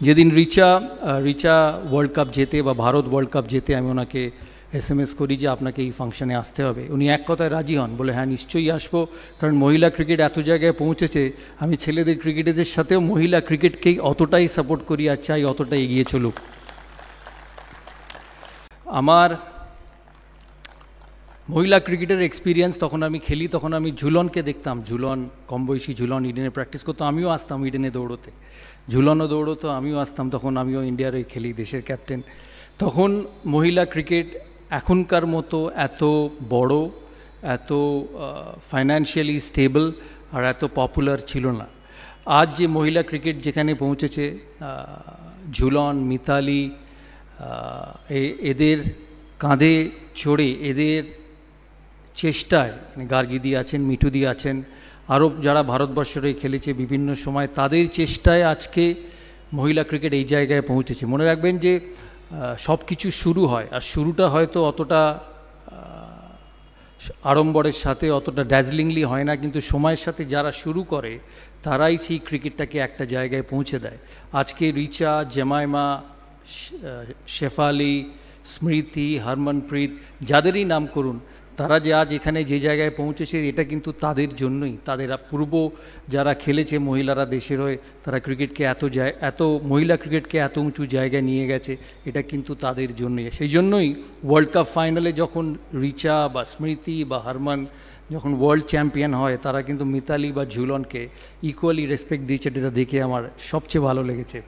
যেদিন Richa world cup জেতে বা ভারত ওয়ার্ল্ড কাপ জেতে আমি ওনাকে SMS করি যে আপনাকে এই ফাংশনে আসতে হবে। উনি এক কথায় রাজি হন, বলে হ্যাঁ নিশ্চয়ই আসবো, কারণ মহিলা ক্রিকেট এত জায়গায় পৌঁছেছে, আমি ছেলেদের ক্রিকেটারদের সাথেও মহিলা ক্রিকেটকেই অতটাই সাপোর্ট করি আর চাই অতটাই এগিয়ে চলুক। আমার মহিলা ক্রিকেটের এক্সপিরিয়েন্স, তখন আমি খেলি, তখন আমি ঝুলনকে দেখতাম, ঝুলন কম বয়সী ঝুলন ইডেনে প্র্যাকটিস করতো, আমিও আসতাম ইডেনে দৌড়োতে, ঝুলনও দৌড়তো, আমিও আসতাম, তখন আমিও ইন্ডিয়ার হয়ে খেলি, দেশের ক্যাপ্টেন। তখন মহিলা ক্রিকেট এখনকার মতো এত বড়, এত ফাইন্যান্সিয়ালি স্টেবল আর এত পপুলার ছিল না। আজ যে মহিলা ক্রিকেট যেখানে পৌঁছেছে, ঝুলন, মিতালি, এদের কাঁধে চড়ে, এদের চেষ্টায়, গার্গীদি আছেন, মিঠুদি আছেন, আরও যারা ভারতবর্ষে খেলেছে বিভিন্ন সময়, তাদের চেষ্টায় আজকে মহিলা ক্রিকেট এই জায়গায় পৌঁছেছে। মনে রাখবেন যে সব কিছু শুরু হয়, আর শুরুটা হয়তো অতটা আড়ম্বরের সাথে, অতটা ড্যাজলিংলি হয় না, কিন্তু সময়ের সাথে যারা শুরু করে তারাই সেই ক্রিকেটটাকে একটা জায়গায় পৌঁছে দেয়। আজকে রিচা, জেমাইমা, শেফালি, স্মৃতি, হরমনপ্রীত, যাদেরই নাম করুন, তারা যে আজ এখানে যে জায়গায় পৌঁছেছে, এটা কিন্তু তাদের জন্যই। তাদের পূর্ব যারা খেলেছে মহিলারা দেশের হয়ে, তারা ক্রিকেটকে এত মহিলা ক্রিকেটকে এত উঁচু জায়গায় নিয়ে গেছে, এটা কিন্তু তাদের জন্যই। সেই জন্যই ওয়ার্ল্ড কাপ ফাইনালে যখন রিচা বা স্মৃতি বা হরমন যখন ওয়ার্ল্ড চ্যাম্পিয়ন হয়, তারা কিন্তু মিতালি বা ঝুলনকে ইকুয়ালি রেসপেক্ট দিয়েছে, এটা দেখে আমার সবচেয়ে ভালো লেগেছে।